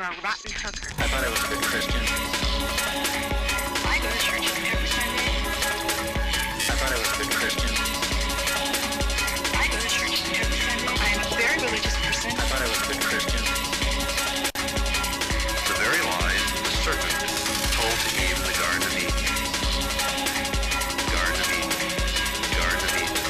a rotten hooker. I thought I was a good Christian. I go to church every Sunday. I thought I was a good Christian. I go to church every Sunday. I am a very religious person. I thought I was a good Christian. The very lies the serpent told to Eve in the Garden of Eden. Garden of Eden. Garden of Eden.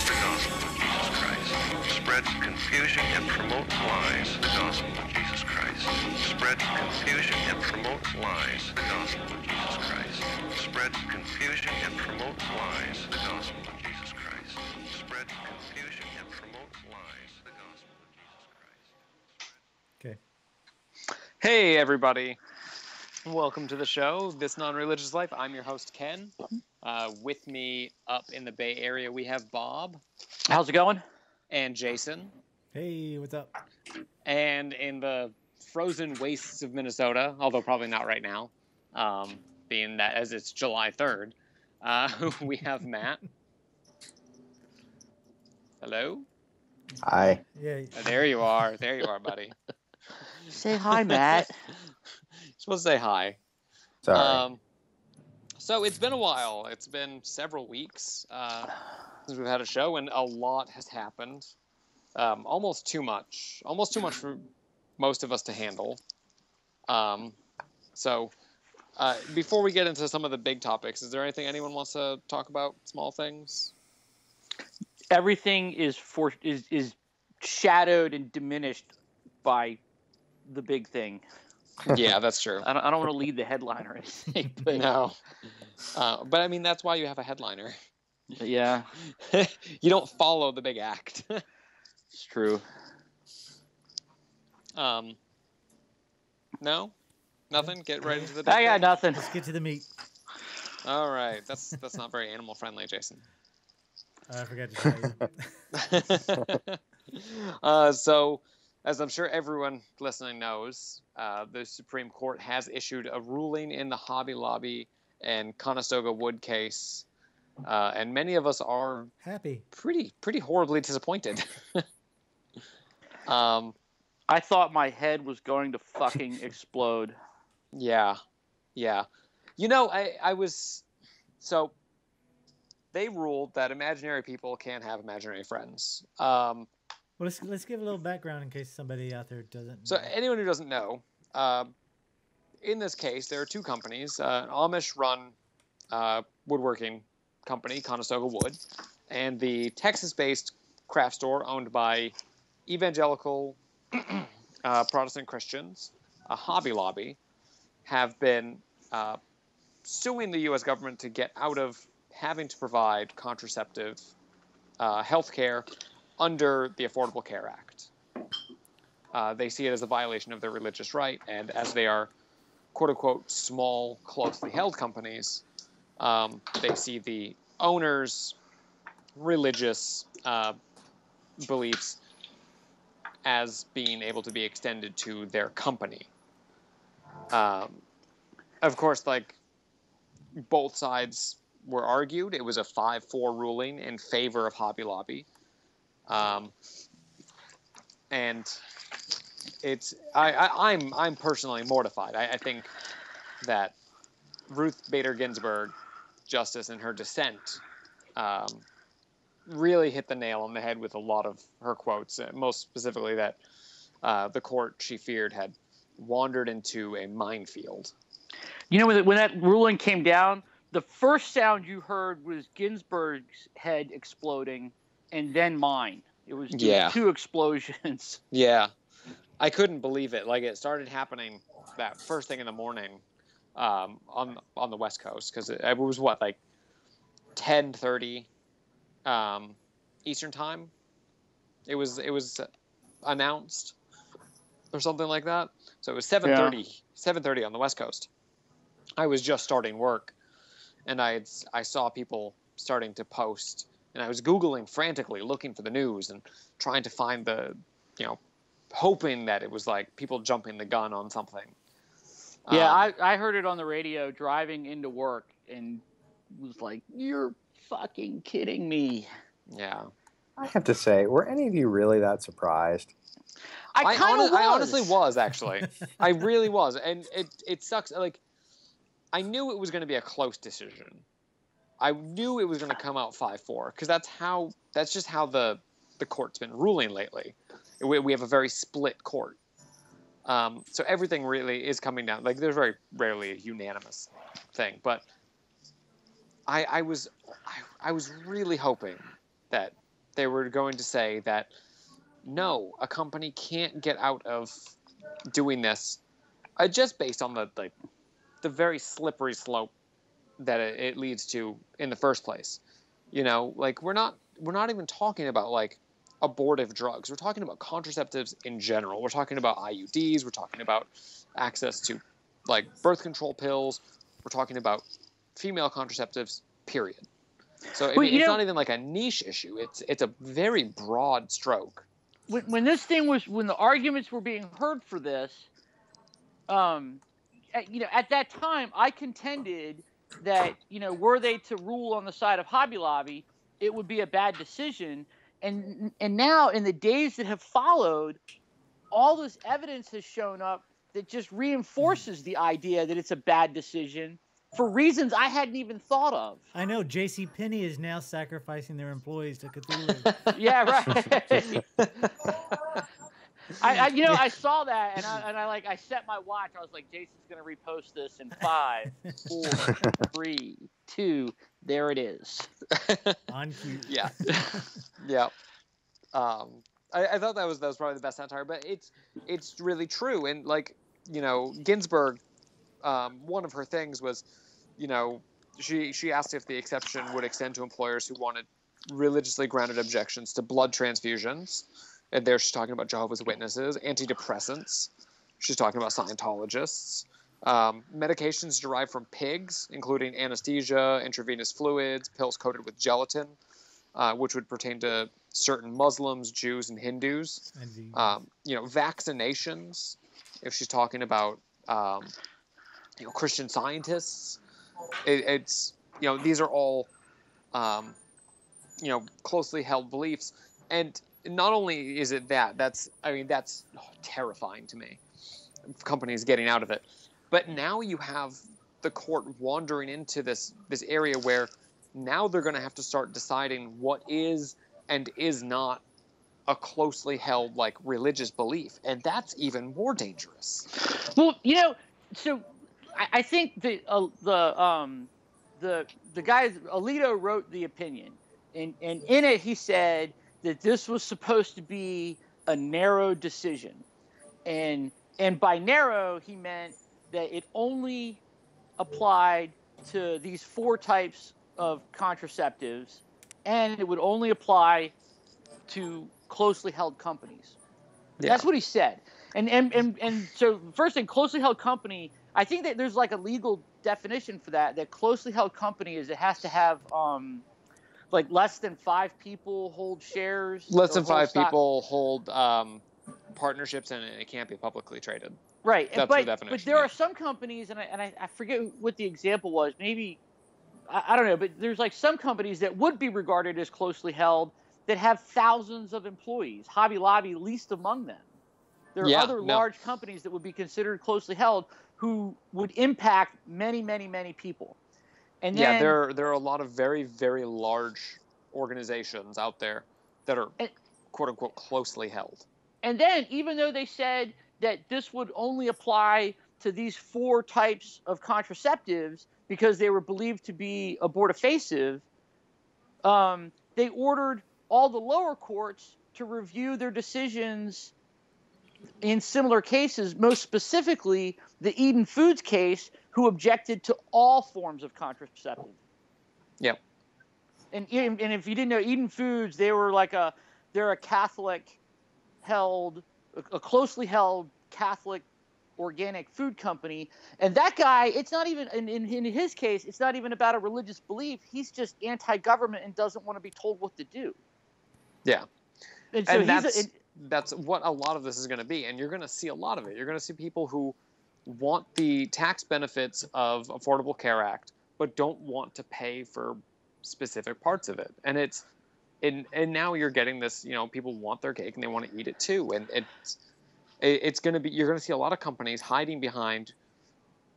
The gospel of Jesus Christ spreads confusion and promotes lies. The gospel of Jesus Christ spreads confusion and promotes lies. The gospel of Jesus Christ spreads confusion and promotes lies. The gospel of Jesus Christ spreads confusion and promotes lies. The gospel of Jesus Christ. Okay. Hey, everybody. Welcome to the show, This Non-Religious Life. I'm your host, Ken. With me up in the Bay Area, we have Bob. How's it going? And Jason. Hey, what's up? And in the frozen wastes of Minnesota, although probably not right now, being that as it's July 3rd, we have Matt. Hello? Hi. Yeah. There you are. There you are, buddy. Say hi, Matt. You're supposed to say hi. Sorry. So it's been a while. It's been several weeks since we've had a show, and a lot has happened. Almost too much. Almost too much for most of us to handle. So before we get into some of the big topics, is there anything anyone wants to talk about? Small things? Everything is shadowed and diminished by the big thing. Yeah, that's true. I don't want to lead the headline or anything. But No. But I mean, that's why you have a headliner. yeah, You don't follow the big act. it's true. No? Nothing? Get right into the big I got thing? nothing. Let's get to the meat. All right. That's not very animal friendly, Jason. I forgot to tell you. So, as I'm sure everyone listening knows, the Supreme Court has issued a ruling in the Hobby Lobby and Conestoga Wood case, and many of us are Happy. pretty horribly disappointed. I thought my head was going to fucking explode. Yeah. You know, I was so. They ruled that imaginary people can't have imaginary friends. Well, let's give a little background in case somebody out there doesn't. So anyone who doesn't know, in this case, there are two companies, an Amish-run woodworking company, Conestoga Wood, and the Texas-based craft store owned by evangelical Protestant Christians, Hobby Lobby, have been suing the U.S. government to get out of having to provide contraceptive health care under the Affordable Care Act. They see it as a violation of their religious right, and as they are, quote-unquote, small, closely held companies, they see the owners' religious beliefs as being able to be extended to their company. Of course, like, both sides were argued. It was a 5-4 ruling in favor of Hobby Lobby. And it's I'm personally mortified. I think that Ruth Bader Ginsburg, Justice, in her dissent, really hit the nail on the head with a lot of her quotes. Most specifically, that the court she feared had wandered into a minefield. You know, when that ruling came down, the first sound you heard was Ginsburg's head exploding, and then mine. It was two explosions. Yeah. I couldn't believe it. Like, it started happening that first thing in the morning on the West Coast, because it was, what, like 10:30 Eastern Time? It was announced or something like that. So it was 7:30 on the West Coast. I was just starting work, and I saw people starting to post, and I was Googling frantically, looking for the news and trying to find the, hoping that it was like people jumping the gun on something. Yeah, I heard it on the radio driving into work and was like, "You're fucking kidding me." Yeah. I have to say, were any of you really that surprised? I honestly was, actually. I really was. And it sucks. Like, I knew it was going to be a close decision. I knew it was going to come out 5-4 because that's just how the court's been ruling lately. We have a very split court. So everything really is coming down. Like, there's very rarely a unanimous thing. But I was really hoping that they were going to say that, no, a company can't get out of doing this just based on the very slippery slope that it leads to in the first place. Like, we're not even talking about like abortive drugs. We're talking about contraceptives in general. We're talking about IUDs. We're talking about access to like birth control pills. We're talking about female contraceptives, period. So it's not even like a niche issue. It's a very broad stroke. When the arguments were being heard for this, at that time, I contended that, were they to rule on the side of Hobby Lobby, it would be a bad decision. And now, in the days that have followed, all this evidence has shown up that just reinforces the idea that it's a bad decision for reasons I hadn't even thought of. I know JCPenney is now sacrificing their employees to Cthulhu. Yeah, right. I saw that and I set my watch. I was like, Jason's gonna repost this in 5, 4, 3, 2. There it is. On cue. Yeah. Yeah. I thought that was probably the best satire, but it's really true. And like, Ginsburg, one of her things was, she asked if the exception would extend to employers who wanted religiously grounded objections to blood transfusions. And there she's talking about Jehovah's Witnesses, antidepressants. She's talking about Scientologists. Medications derived from pigs, including anesthesia, intravenous fluids, pills coated with gelatin, which would pertain to certain Muslims, Jews, and Hindus. Vaccinations, if she's talking about, Christian Scientists. These are all, closely held beliefs. And not only is it that's terrifying to me, companies getting out of it. But now you have the court wandering into this area where now they're going to have to start deciding what is and is not a closely held like religious belief, and that's even more dangerous. Well, so I think the guy Alito wrote the opinion, and in it he said that this was supposed to be a narrow decision, and by narrow he meant that it only applied to these 4 types of contraceptives, and it would only apply to closely held companies. Yeah. That's what he said. And so first thing, closely held company, I think that there's like a legal definition for that closely held company is it has to have like less than 5 people hold shares. Less than 5 people hold partnerships, and it can't be publicly traded. Right. That's the definition. But there are some companies, and I forget what the example was. Maybe, I don't know, but there's like some companies that would be regarded as closely held that have thousands of employees. Hobby Lobby least among them. There are other large companies that would be considered closely held who would impact many, many, many people. And then, there are a lot of very, very large organizations out there that are quote unquote closely held. And then, even though they said that this would only apply to these 4 types of contraceptives because they were believed to be abortifactive, they ordered all the lower courts to review their decisions in similar cases, most specifically the Eden Foods case, who objected to all forms of contraceptive. Yep. And if you didn't know, Eden Foods, they're a Catholic held, a closely held Catholic organic food company. And that guy, it's not even, in his case, it's not even about a religious belief. He's just anti-government and doesn't want to be told what to do. Yeah. And so that's what a lot of this is going to be. And you're going to see a lot of it. You're going to see people who want the tax benefits of Affordable Care Act, but don't want to pay for specific parts of it. And and now you're getting this, people want their cake and they want to eat it too, and it's going to be, you're going to see a lot of companies hiding behind,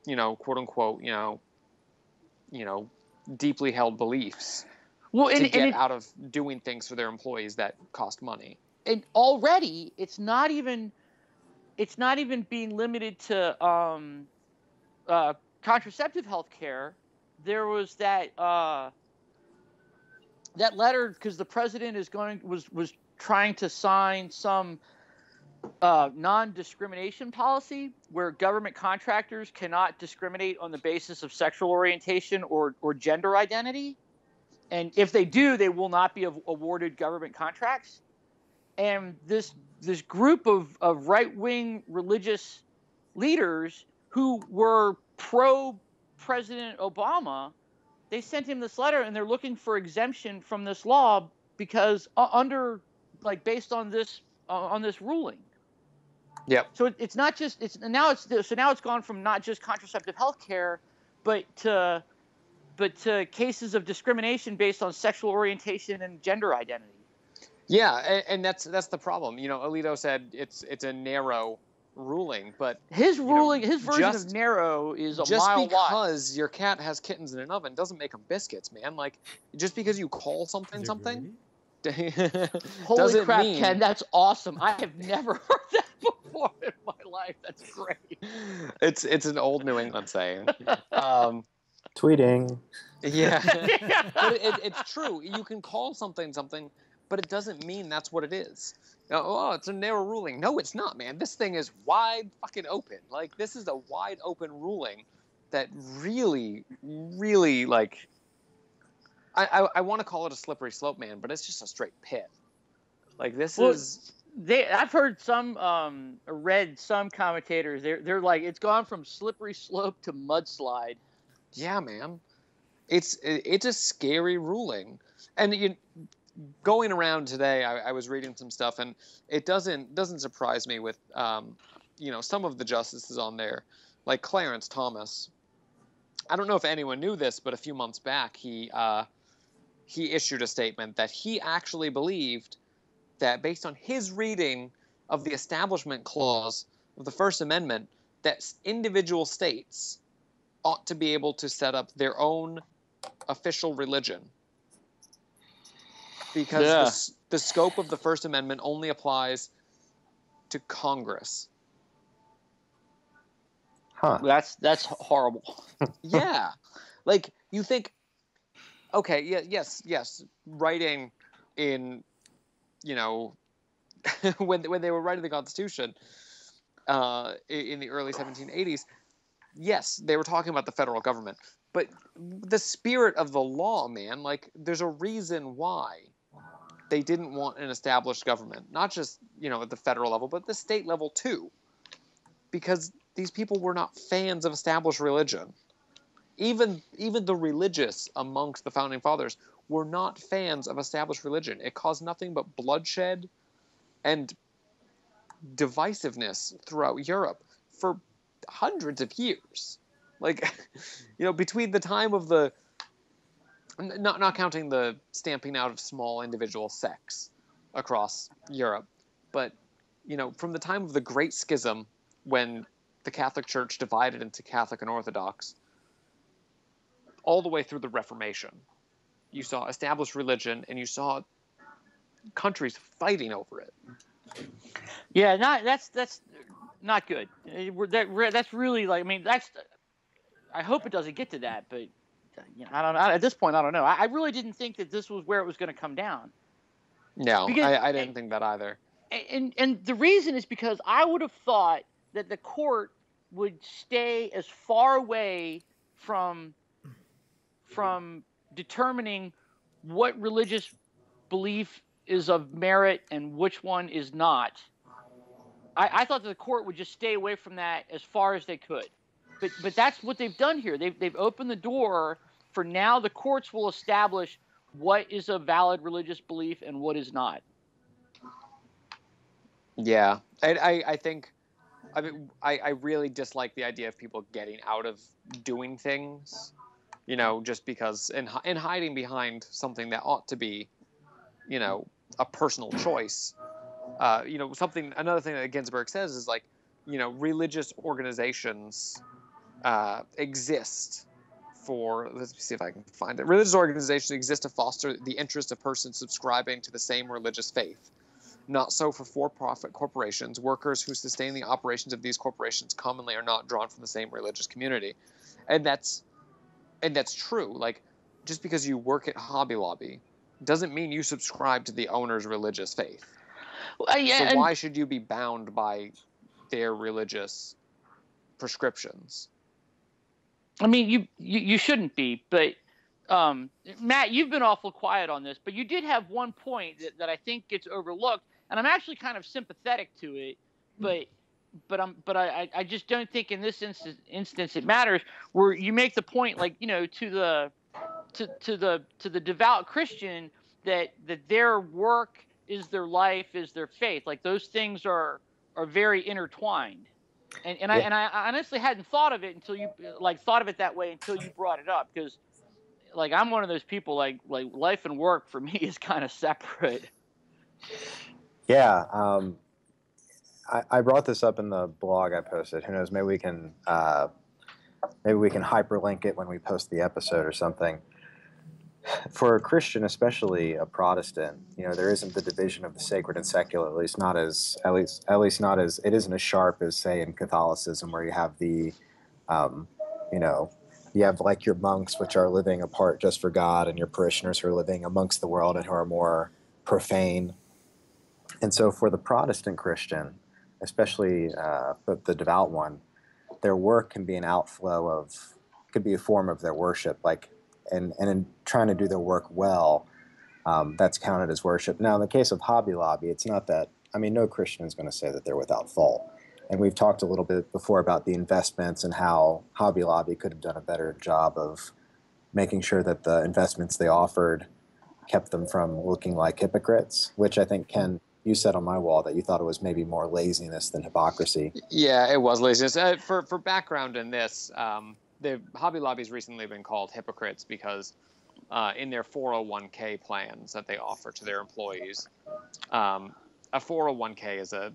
quote unquote, deeply held beliefs to get out of doing things for their employees that cost money. And already it's not even being limited to contraceptive health care. There was that letter because the president was trying to sign some non-discrimination policy where government contractors cannot discriminate on the basis of sexual orientation or gender identity, and if they do, they will not be awarded government contracts. And this group of right-wing religious leaders who were pro-President Obama, they sent him this letter, and they're looking for exemption from this law because based on this ruling. Yep. So it's not just now it's gone from not just contraceptive health care, but to cases of discrimination based on sexual orientation and gender identity. Yeah, and that's the problem. Alito said it's a narrow ruling, but his version of narrow is a just mile wide. Just because your cat has kittens in an oven doesn't make them biscuits, man. Like, just because you call something something. Holy crap, Ken, that's awesome. I have never heard that before in my life. That's great. It's an old New England saying. Tweeting. Yeah. But it's true. You can call something, but it doesn't mean that's what it is. It's a narrow ruling. No, it's not, man. This thing is wide fucking open. Like, this is a wide open ruling that really, really, like, I want to call it a slippery slope, man, but it's just a straight pit. Like, I've heard read some commentators. They're like, it's gone from slippery slope to mudslide. Yeah, man. It's a scary ruling, and going around today, I was reading some stuff, and it doesn't surprise me with some of the justices on there, like Clarence Thomas. I don't know if anyone knew this, but a few months back, he issued a statement that he actually believed that, based on his reading of the Establishment Clause of the First Amendment, that individual states ought to be able to set up their own official religion. Because the scope of the First Amendment only applies to Congress. Huh. That's horrible. Yeah. Like, you think, okay, yes, writing in, when they were writing the Constitution in the early 1780s, yes, they were talking about the federal government. But the spirit of the law, man, like, there's a reason why they didn't want an established government. Not just, at the federal level, but the state level too. Because these people were not fans of established religion. Even the religious amongst the Founding Fathers were not fans of established religion. It caused nothing but bloodshed and divisiveness throughout Europe for hundreds of years. Like, between the time of the... Not counting the stamping out of small individual sects across Europe, but, from the time of the Great Schism, when the Catholic Church divided into Catholic and Orthodox, all the way through the Reformation, you saw established religion, and you saw countries fighting over it. Yeah, that's not good. That's really, like, I mean, I hope it doesn't get to that, but I don't know. At this point, I don't know. I really didn't think that this was where it was going to come down. No, I didn't think that either. And the reason is because I would have thought that the court would stay as far away from determining what religious belief is of merit and which one is not. I thought that the court would just stay away from that as far as they could. But that's what they've done here. They've opened the door for now the courts will establish what is a valid religious belief and what is not. Yeah, I think, I really dislike the idea of people getting out of doing things, just because, and hiding behind something that ought to be, a personal choice. Another thing that Ginsburg says is like, religious organizations exist for, let's see if I can find it. Religious organizations exist to foster the interest of persons subscribing to the same religious faith. Not so for for-profit corporations. Workers who sustain the operations of these corporations commonly are not drawn from the same religious community. And that's true. Like, just because you work at Hobby Lobby doesn't mean you subscribe to the owner's religious faith. So why should you be bound by their religious prescriptions? I mean, you shouldn't be, but Matt, you've been awful quiet on this, but you did have one point that I think gets overlooked, and I'm actually kind of sympathetic to it, but I just don't think in this instance it matters. Where you make the point, like, to the devout Christian that their work is their life, is their faith. Like, those things are very intertwined. And I honestly hadn't thought of it until you thought of it that way until you brought it up, because like I'm one of those people like life and work for me is kind of separate. Yeah, I brought this up in the blog I posted. Who knows? Maybe we can hyperlink it when we post the episode or something. For a Christian, especially a Protestant, there isn't the division of the sacred and secular. At least not as it isn't as sharp as, say, in Catholicism, where you have the, you have like your monks, which are living apart just for God, and your parishioners who are living amongst the world and who are more profane. And so, for the Protestant Christian, especially the devout one, their work can be an outflow could be a form of their worship, like. And in trying to do their work well, that's counted as worship. Now, in the case of Hobby Lobby, it's not that. I mean, no Christian is going to say that they're without fault. And we've talked a little bit before about the investments and how Hobby Lobby could have done a better job of making sure that the investments they offered kept them from looking like hypocrites, which I think, Ken, you said on my wall that you thought it was maybe more laziness than hypocrisy. Yeah, it was laziness. For background in this, the Hobby Lobby's recently been called hypocrites because in their 401k plans that they offer to their employees, a 401k is a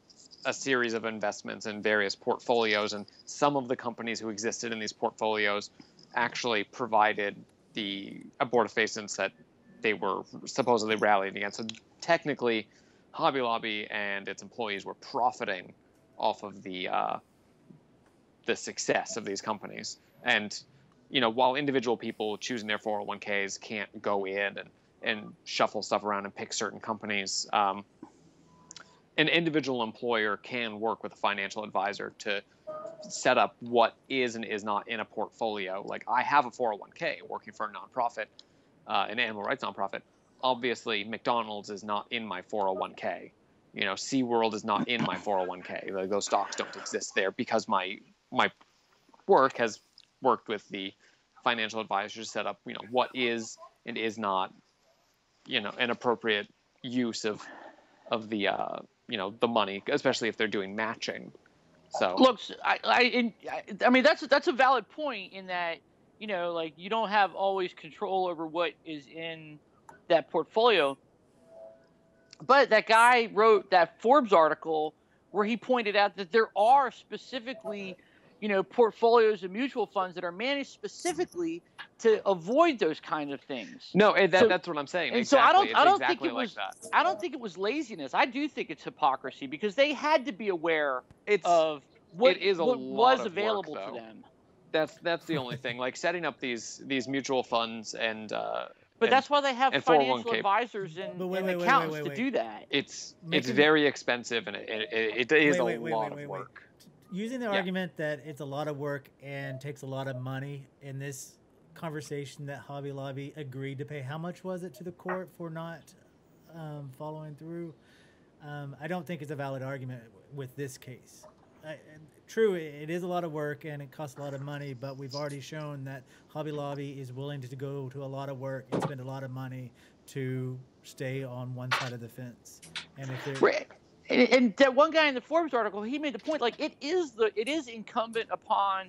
series of investments in various portfolios, and some of the companies who existed in these portfolios actually provided the abortifacients that they were supposedly rallying against. So technically, Hobby Lobby and its employees were profiting off of the success of these companies. And, while individual people choosing their 401ks can't go in and shuffle stuff around and pick certain companies, an individual employer can work with a financial advisor to set up what is and is not in a portfolio. Like, I have a 401k working for a nonprofit, an animal rights nonprofit. Obviously, McDonald's is not in my 401k. SeaWorld is not in my 401k. Like, those stocks don't exist there because my work has worked with the financial advisors to set up, what is and is not, an appropriate use of the, the money, especially if they're doing matching. So look, I mean, that's a valid point in that, like, you don't have always control over what is in that portfolio. But that guy wrote that Forbes article where he pointed out that there are specifically portfolios of mutual funds that are managed specifically to avoid those kind of things. No, that's what I'm saying. And exactly. so I don't think it like was. that. I don't think it was laziness. I do think it's hypocrisy because they had to be aware of what was available to them. That's the only thing. Like, setting up these mutual funds and. But that's why they have financial 401k. advisors and accountants to do that. It's very expensive, and it is a lot of work. Using the argument that it's a lot of work and takes a lot of money in this conversation that Hobby Lobby agreed to pay, how much was it to the court for not following through? I don't think it's a valid argument with this case. True, it is a lot of work and it costs a lot of money, but we've already shown that Hobby Lobby is willing to go to a lot of work and spend a lot of money to stay on one side of the fence. And if and that one guy in the Forbes article, he made the point, like, it is incumbent upon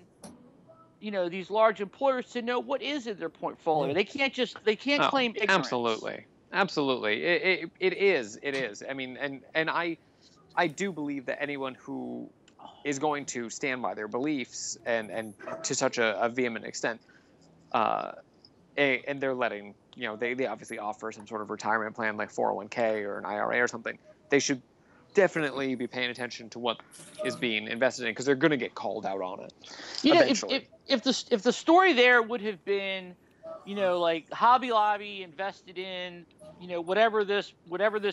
these large employers to know what is in their portfolio. They can't claim ignorance. Absolutely, it is. It is. I mean, and I do believe that anyone who is going to stand by their beliefs and to such a vehement extent, and they're letting, they obviously offer some sort of retirement plan like 401k or an IRA or something. They should definitely be paying attention to what is being invested in, because they're going to get called out on it eventually. If the story there would have been, like Hobby Lobby invested in, whatever this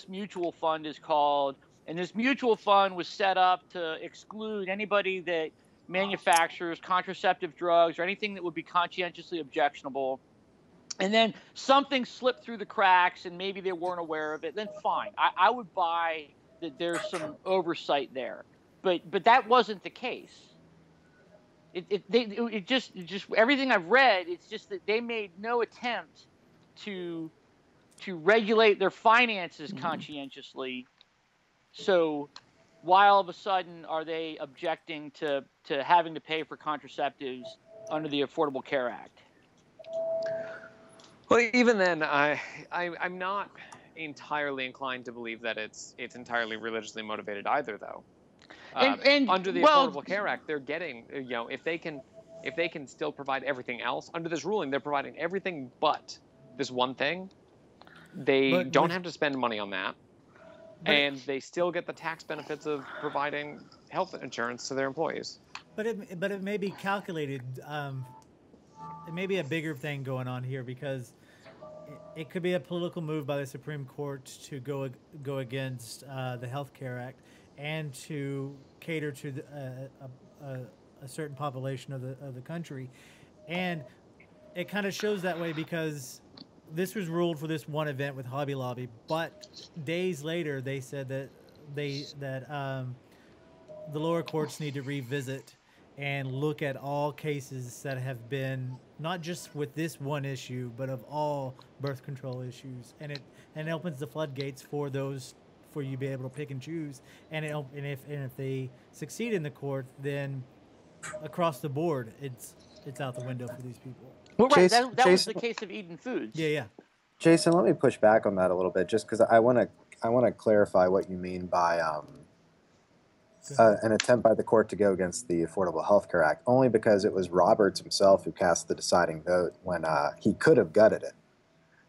mutual fund is called, and this mutual fund was set up to exclude anybody that manufactures contraceptive drugs or anything that would be conscientiously objectionable, and then something slipped through the cracks and maybe they weren't aware of it, then fine. I would buy that there's some oversight there. But that wasn't the case. It just everything I've read, it's just that they made no attempt to regulate their finances conscientiously. So why all of a sudden are they objecting to having to pay for contraceptives under the Affordable Care Act? Well, even then, I'm not entirely inclined to believe that it's entirely religiously motivated either, though. And under the Affordable Care Act, they're getting, if they can still provide everything else under this ruling, they're providing everything but this one thing. They don't have to spend money on that, and they still get the tax benefits of providing health insurance to their employees. But it may be calculated. It may be a bigger thing going on here, because it could be a political move by the Supreme Court to go against the Health Care Act and to cater to a certain population of the country, and it kind of shows that way because this was ruled for this one event with Hobby Lobby, but days later they said that the lower courts need to revisit and look at all cases that have been, not just with this one issue, but of all birth control issues, and it opens the floodgates for you to be able to pick and choose, and if they succeed in the court, then across the board it's out the window for these people. Well, right, Jason, that was the case of Eden Foods. Yeah. Jason, let me push back on that a little bit, just because I want to clarify what you mean by an attempt by the court to go against the Affordable Health Care Act, only because it was Roberts himself who cast the deciding vote when he could have gutted it.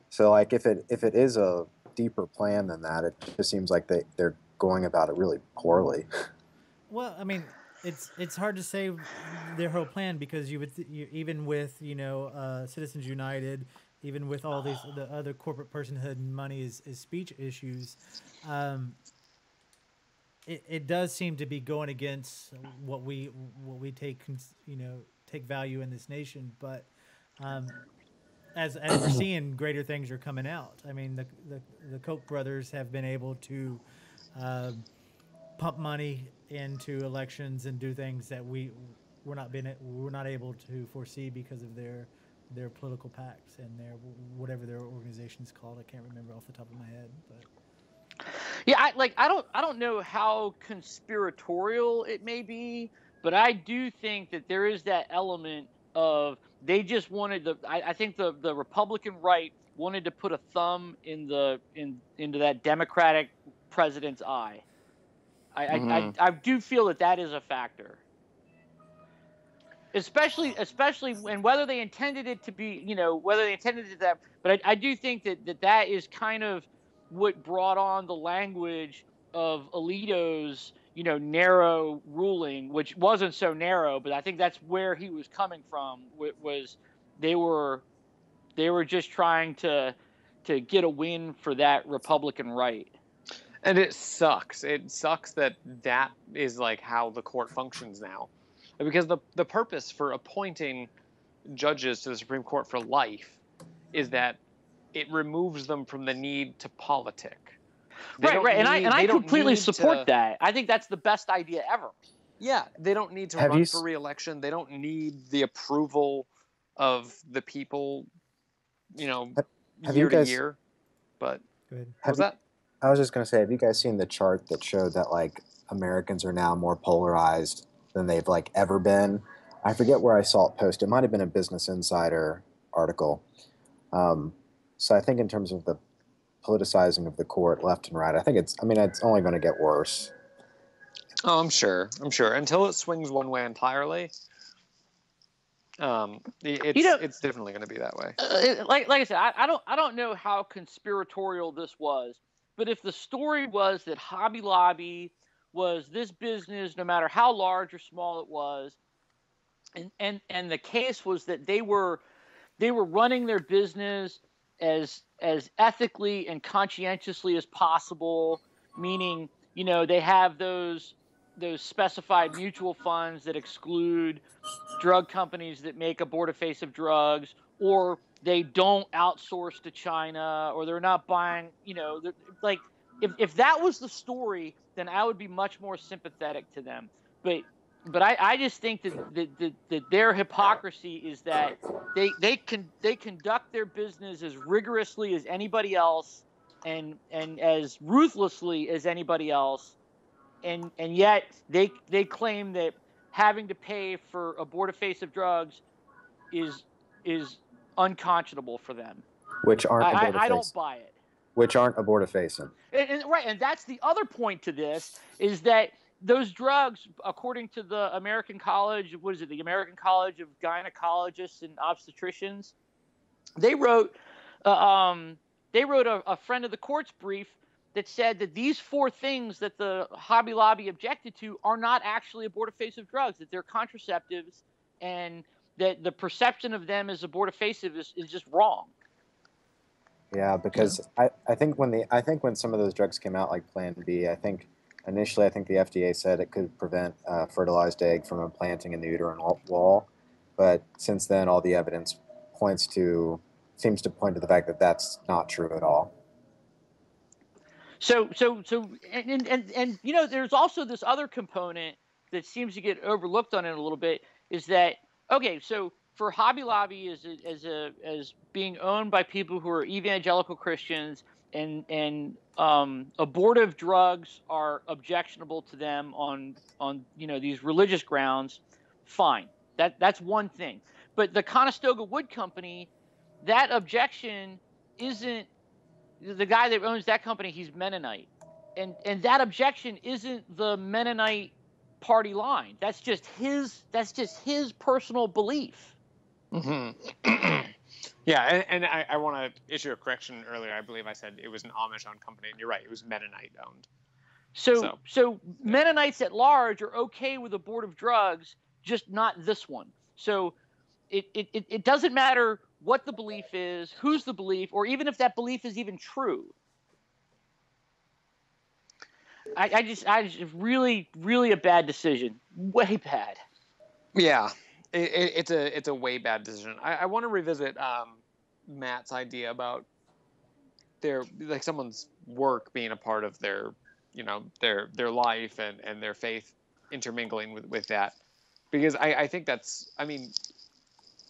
So, like, if it is a deeper plan than that, it just seems like they're going about it really poorly. Well, I mean, it's hard to say their whole plan, because even with Citizens United, even with all the other corporate personhood and money is speech issues, it does seem to be going against what we take value in this nation. But as we're seeing, greater things are coming out. I mean, the Koch brothers have been able to pump money into elections and do things that we're not able to foresee because of their political pacts and their whatever their organization's called. I can't remember off the top of my head, but yeah, I don't know how conspiratorial it may be, but I do think that there is that element of they just wanted I think the Republican right wanted to put a thumb into that Democratic president's eye. I do feel that is a factor, especially when whether they intended it to be, whether they intended it that. But I do think that is kind of what brought on the language of Alito's, narrow ruling, which wasn't so narrow, but I think that's where he was coming from. Was they were just trying to get a win for that Republican right. And it sucks. It sucks that is like how the court functions now, because the purpose for appointing judges to the Supreme Court for life is that it removes them from the need to politic. Right. And I completely support that. I think that's the best idea ever. Yeah, they don't need to run for re-election. They don't need the approval of the people, year to year. But go ahead. What was that? I was just going to say, have you guys seen the chart that showed that like Americans are now more polarized than they've like ever been? I forget where I saw it posted. It might have been a Business Insider article. So I think in terms of the politicizing of the court left and right. It's only going to get worse. Oh, I'm sure. Until it swings one way entirely, it's definitely going to be that way. Like I said, I don't know how conspiratorial this was, but if the story was that Hobby Lobby was this business, no matter how large or small it was, and the case was that they were running their business as ethically and conscientiously as possible, meaning, they have those specified mutual funds that exclude drug companies that make abortifacient drugs, or they don't outsource to China, or they're not buying, like if that was the story, then I would be much more sympathetic to them. But I just think that their hypocrisy is that they conduct their business as rigorously as anybody else, and as ruthlessly as anybody else, and yet they claim that having to pay for abortifacient drugs is unconscionable for them. Which aren't I don't buy it. Which aren't abortifacient. Right, and that's the other point to this, is that those drugs, according to the American College, the American College of Gynecologists and Obstetricians, they wrote a friend of the court's brief that said that these 4 things that the Hobby Lobby objected to are not actually abortifacient drugs, that they're contraceptives, and that the perception of them as abortifacient is just wrong. Yeah, because I think when some of those drugs came out, like Plan B, initially the FDA said it could prevent a fertilized egg from implanting in the uterine wall, but since then all the evidence seems to point to the fact that that's not true at all. So there's also this other component that seems to get overlooked on it a little bit, is that, okay, so for Hobby Lobby as being owned by people who are evangelical Christians, and abortive drugs are objectionable to them on these religious grounds, fine. That's one thing. But the Conestoga Wood Company, that objection isn't, the guy that owns that company, he's Mennonite, and that objection isn't the Mennonite party line. That's just his personal belief. Mm-hmm. Yeah, and I want to issue a correction. Earlier, I believe I said it was an Amish-owned company, and you're right, it was Mennonite-owned. So Mennonites at large are okay with abortive drugs, just not this one. So it doesn't matter what the belief is, who's the belief, or even if that belief is even true. I just really, really a bad decision. Way bad. Yeah, it's a way bad decision. I want to revisit Matt's idea about someone's work being a part of their life and their faith intermingling with that, because I think that's,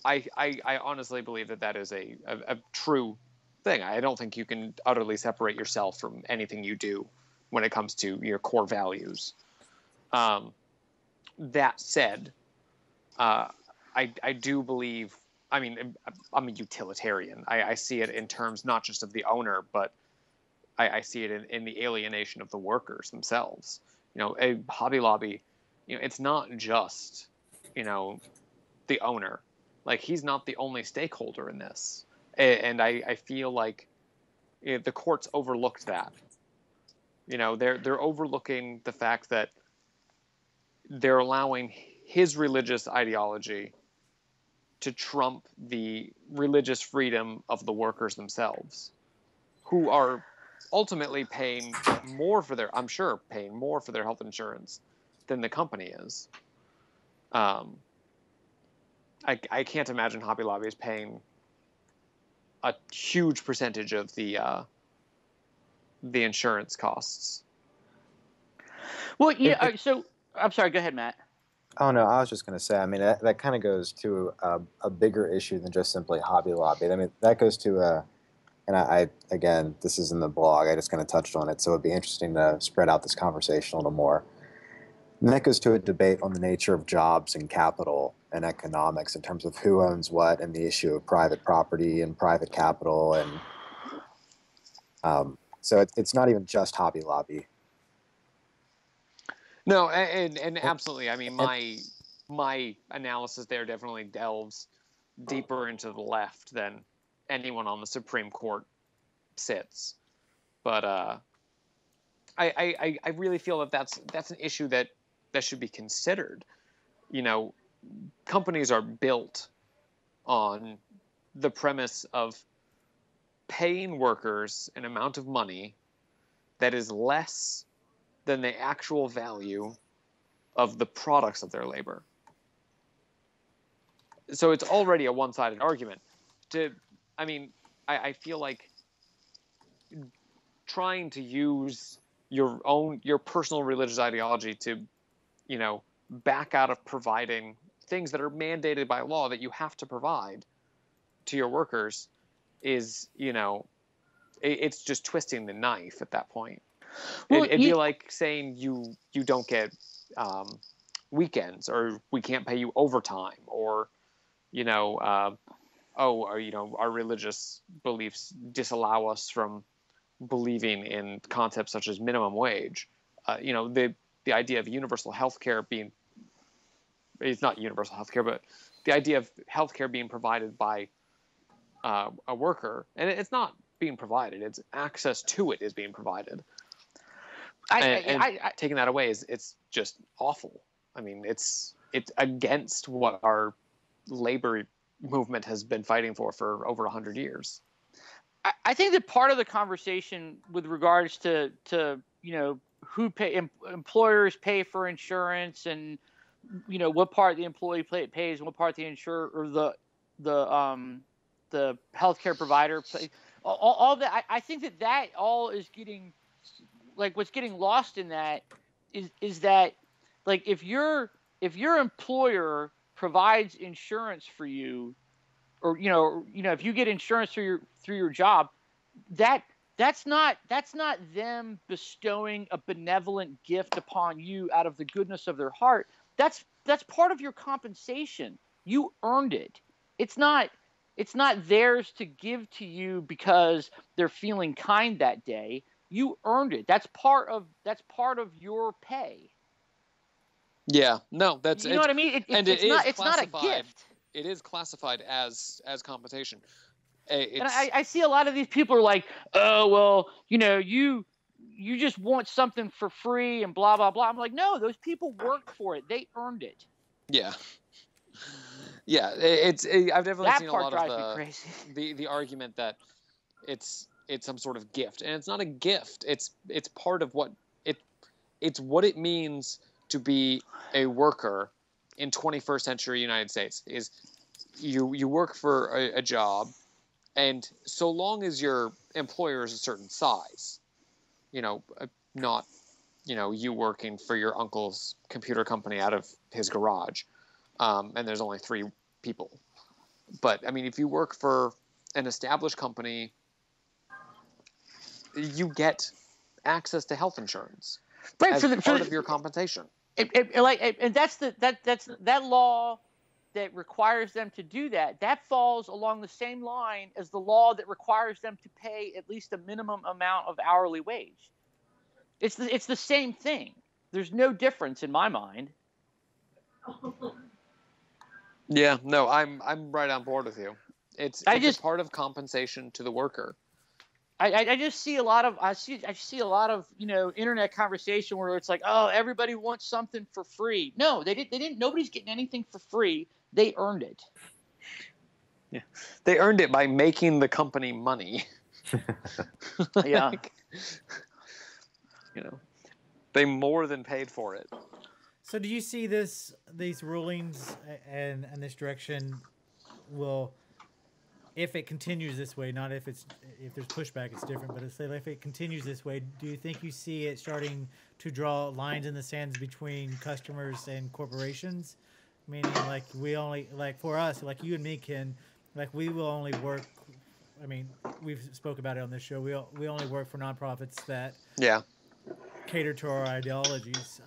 I honestly believe that is a true thing. I don't think you can utterly separate yourself from anything you do when it comes to your core values. That said, I do believe, I'm a utilitarian. I see it in terms not just of the owner, but I see it in the alienation of the workers themselves. A Hobby Lobby, it's not just, the owner. Like, he's not the only stakeholder in this. And I feel like the courts overlooked that. They're overlooking the fact that they're allowing his religious ideology to trump the religious freedom of the workers themselves, who are ultimately paying more for their health insurance than the company is. I can't imagine Hobby Lobby is paying a huge percentage of the insurance costs. Well, yeah. So I'm sorry. Go ahead, Matt. Oh no, I was just going to say. That kind of goes to a bigger issue than just simply Hobby Lobby. That goes to and I again, this is in the blog. I just kind of touched on it, so it'd be interesting to spread out this conversation a little more. And that goes to a debate on the nature of jobs and capital and economics in terms of who owns what, and the issue of private property and private capital. And So it's not even just Hobby Lobby. No, and absolutely. I mean, my analysis there definitely delves deeper into the left than anyone on the Supreme Court sits. But I really feel that that's an issue that should be considered. You know, companies are built on the premise of paying workers an amount of money that is less than the actual value of the products of their labor. So it's already a one-sided argument. I feel like trying to use your personal religious ideology to, back out of providing things that are mandated by law that you have to provide to your workers is, it's just twisting the knife at that point. Well, it'd be like saying you don't get weekends, or we can't pay you overtime, or our religious beliefs disallow us from believing in concepts such as minimum wage. The idea of universal healthcare being, it's not universal healthcare, but the idea of healthcare being provided by a worker, and it's not being provided; it's access to it is being provided. Taking that away it's just awful. I mean, it's against what our labor movement has been fighting for over 100 years. I think that part of the conversation with regards to who employers pay for insurance, and what part the employee pays and what part the insurer or the healthcare provider pays, all that. I think that all is getting, like, what's getting lost in that is that, like, if your employer provides insurance for you, or if you get insurance through your job, that's not them bestowing a benevolent gift upon you out of the goodness of their heart. That's part of your compensation. You earned it. It's not theirs to give to you because they're feeling kind that day. You earned it. That's part of your pay. Yeah, no, what I mean. It's not a gift. It is classified as compensation. And I see a lot of these people are like, oh well, you just want something for free and blah blah blah. I'm like, no, those people worked for it. They earned it. Yeah. Yeah, I've definitely seen a lot of the argument that it's some sort of gift, and it's not a gift. It's part of it's what it means to be a worker in 21st century United States. Is you work for a job, and so long as your employer is a certain size, not you working for your uncle's computer company out of his garage, and there's only 3 people. But I mean, if you work for an established company, you get access to health insurance as part of your compensation. And that's that law that requires them to do that. That falls along the same line as the law that requires them to pay at least a minimum amount of hourly wage. It's the same thing. There's no difference in my mind. Yeah, no, I'm right on board with you. It's a part of compensation to the worker. I just see a lot of internet conversation where it's like, oh, everybody wants something for free. No, they didn't. Nobody's getting anything for free. They earned it. Yeah, they earned it by making the company money. Yeah. They more than paid for it. So do you see these rulings and this direction will, if it continues this way, not if there's pushback, it's different, but if it continues this way, do you think you see it starting to draw lines in the sands between customers and corporations? Meaning, like, we only, like, for us, like you and me, Ken, like, we will only work, I mean, we've spoke about it on this show, we only work for nonprofits that cater to our ideologies.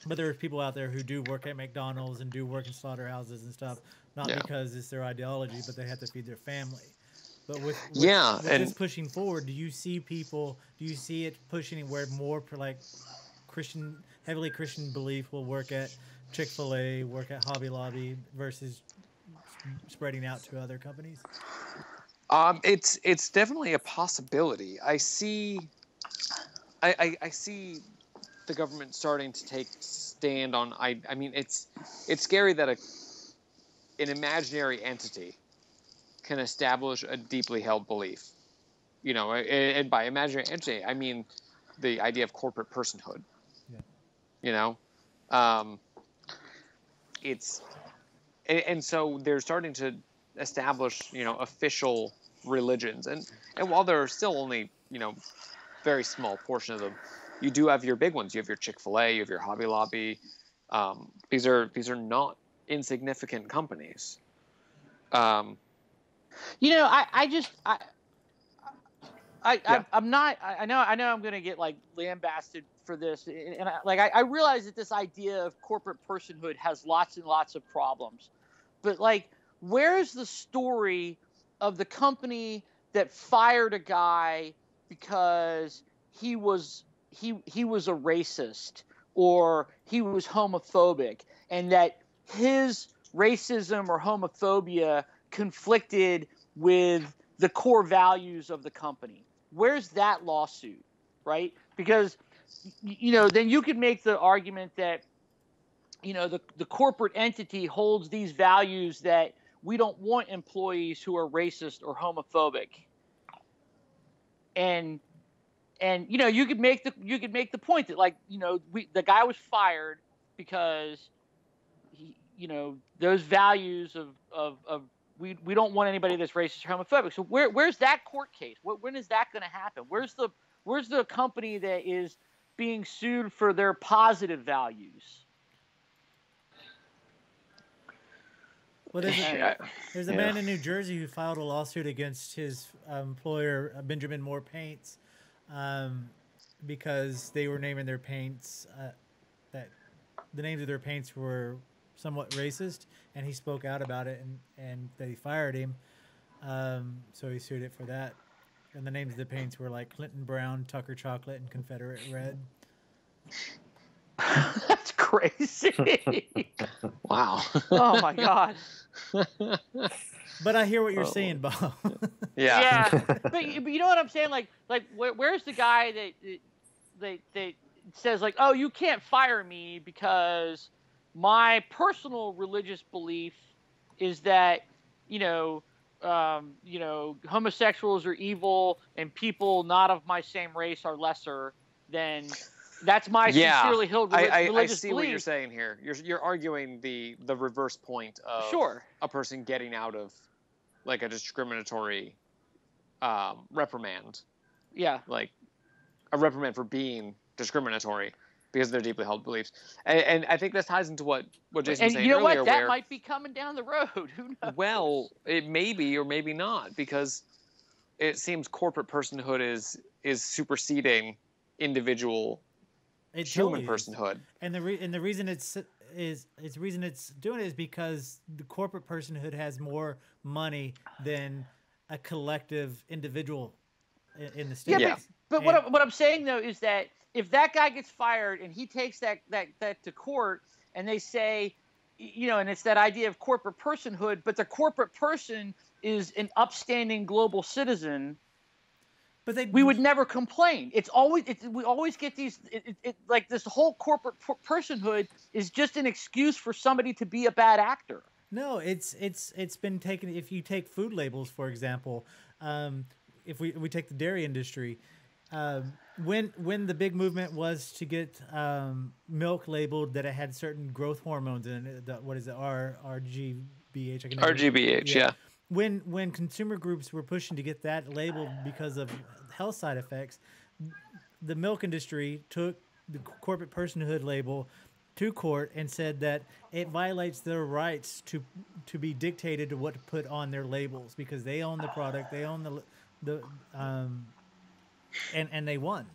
But there's people out there who do work at McDonald's and do work in slaughterhouses and stuff, not because it's their ideology, but they have to feed their family. But with Yeah, with and this pushing forward, do you see it pushing where more like heavily Christian belief will work at Chick-fil-A, work at Hobby Lobby versus spreading out to other companies? it's definitely a possibility. I see the government starting to take stand on. I mean, it's scary that an imaginary entity can establish a deeply held belief. You know, and by imaginary entity, I mean the idea of corporate personhood. Yeah. You know, it's and so they're starting to establish, you know, official religions, and while there are still only, you know, very small portion of them, you do have your big ones. You have your Chick-fil-A, you have your Hobby Lobby. These are not insignificant companies. You know, Yeah. I'm not. I know I'm going to get like lambasted for this, and I realize that this idea of corporate personhood has lots and lots of problems, but like, where's the story of the company that fired a guy because he was a racist or he was homophobic, and that his racism or homophobia conflicted with the core values of the company? Where's that lawsuit, right? Because, you know, then you could make the argument that, you know, the corporate entity holds these values that we don't want employees who are racist or homophobic. And you know, you could make the point that, like, you know, the guy was fired because he, you know, those values of we don't want anybody that's racist or homophobic. So where's that court case? When is that going to happen? Where's the company that is being sued for their positive values? Well, there's a man in New Jersey who filed a lawsuit against his employer, Benjamin Moore Paints, because they were naming their paints that the names of their paints were somewhat racist, and he spoke out about it, and they fired him. So he sued it for that. And the names of the paints were like Clinton Brown, Tucker Chocolate, and Confederate Red. That's crazy. Wow. Oh my God. But I hear what you're saying, Bob. Yeah. But you know what I'm saying? Like where's the guy that says, like, oh, you can't fire me because my personal religious belief is that, you know, homosexuals are evil and people not of my same race are lesser than. That's my sincerely held religious belief. I see what you're saying here. You're arguing the reverse point of a person getting out of like a discriminatory reprimand. Yeah. Like a reprimand for being discriminatory because of their deeply held beliefs. And I think this ties into what Jason was saying earlier. And you know what? That might be coming down the road. Who knows? Well, it may be or maybe not, because it seems corporate personhood is superseding individual human personhood. And the reason it's doing it is because the corporate personhood has more money than a collective individual in the state. Yeah, but what I'm saying though is that if that guy gets fired and he takes that to court and they say, you know, and it's that idea of corporate personhood, but the corporate person is an upstanding global citizen, but we would never complain. We always get these like this whole corporate personhood is just an excuse for somebody to be a bad actor. No, it's been taken. If you take food labels, for example, if we take the dairy industry, when the big movement was to get milk labeled that it had certain growth hormones in it, what is it, RGBH? RGBH, yeah. When consumer groups were pushing to get that labeled because of health side effects, the milk industry took the corporate personhood label to court and said that it violates their rights to be dictated to what to put on their labels because they own the product, they own and they won,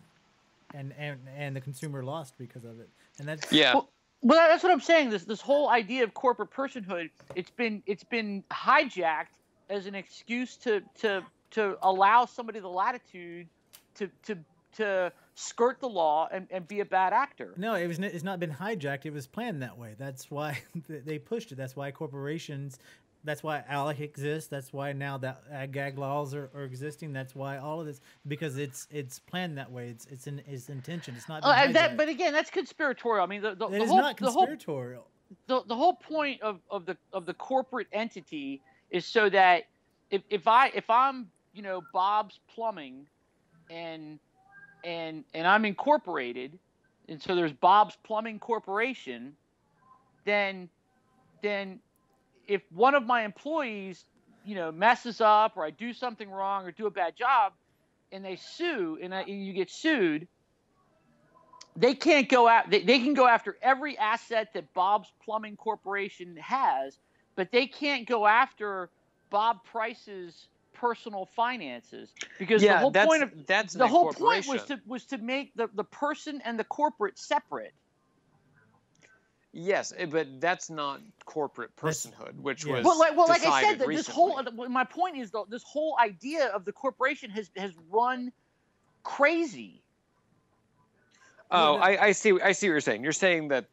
and the consumer lost because of it, and that's Well, that's what I'm saying. This whole idea of corporate personhood, it's been hijacked as an excuse to to allow somebody the latitude to skirt the law and be a bad actor. No, it's not been hijacked. It was planned that way. That's why they pushed it. That's why corporations. That's why ALEC exists. That's why now that ag laws are existing. That's why all of this, because it's planned that way. It's intention. It's not. But again, that's conspiratorial. I mean, the it is whole, not conspiratorial. The whole point of the corporate entity is so that if I'm Bob's Plumbing and I'm incorporated, and so there's Bob's Plumbing Corporation, then if one of my employees, messes up, or I do something wrong or do a bad job, and they sue, and you get sued, they can't go out. They can go after every asset that Bob's Plumbing Corporation has, but they can't go after Bob Price's personal finances, because the whole point was to make the person and the corporate separate. Yes, but that's not corporate personhood, which was like I said, recently. My point is this whole idea of the corporation has run crazy. Oh, I see what you're saying. You're saying that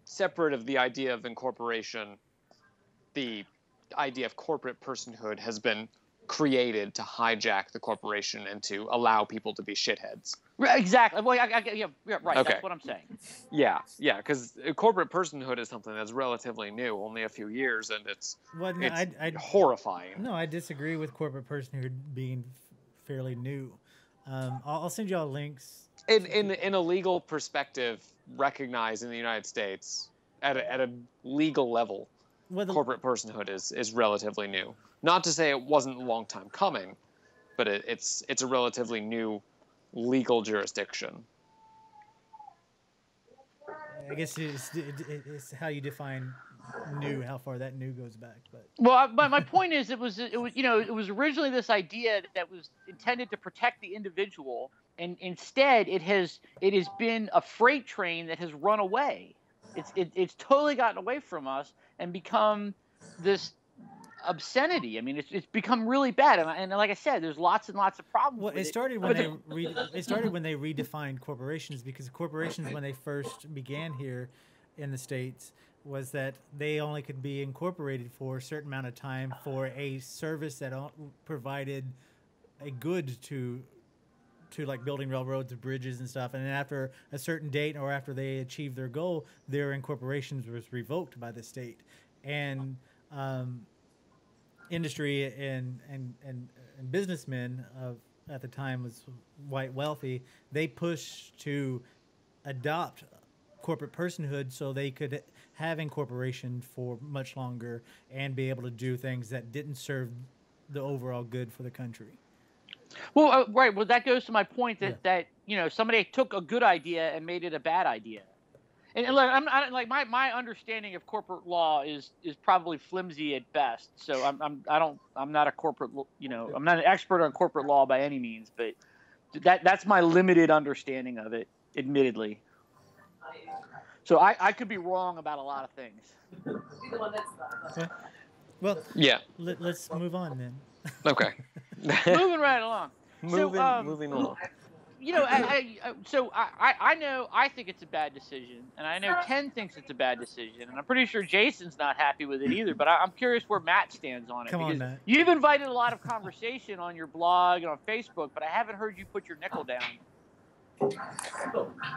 separate of the idea of incorporation, the idea of corporate personhood has been created to hijack the corporation and to allow people to be shitheads. Exactly. Well, yeah, right. Okay. That's what I'm saying. Yeah, because corporate personhood is something that's relatively new, only a few years, and it's horrifying. No, I disagree with corporate personhood being fairly new. I'll send you all links. In a legal perspective, recognized in the United States at a legal level, corporate personhood is relatively new. Not to say it wasn't a long time coming, but it's a relatively new legal jurisdiction. I guess it's how you define new, how far that new goes back. But my point is, it was originally this idea that was intended to protect the individual, and instead it has been a freight train that has run away. It's totally gotten away from us and become this obscenity. I mean, it's become really bad, and like I said, there's lots and lots of problems. Well, it started when they redefined corporations, because corporations, when they first began here in the States, was that they only could be incorporated for a certain amount of time for a service that provided a good to like building railroads, bridges, and stuff. And then after a certain date, or after they achieved their goal, their incorporations was revoked by the state. And industry and businessmen at the time was white wealthy. They pushed to adopt corporate personhood so they could have incorporation for much longer and be able to do things that didn't serve the overall good for the country. Well, right. Well, that goes to my point that somebody took a good idea and made it a bad idea. And look, my understanding of corporate law is probably flimsy at best. So I'm not a corporate, I'm not an expert on corporate law by any means, but that's my limited understanding of it, admittedly. So I could be wrong about a lot of things. Okay. Well, yeah. Let's move on then. Okay. Moving right along. Moving along. I know I think it's a bad decision, and I know Ken thinks it's a bad decision, and I'm pretty sure Jason's not happy with it either. But I'm curious where Matt stands on it. Come on, Matt. You've invited a lot of conversation on your blog and on Facebook, but I haven't heard you put your nickel down.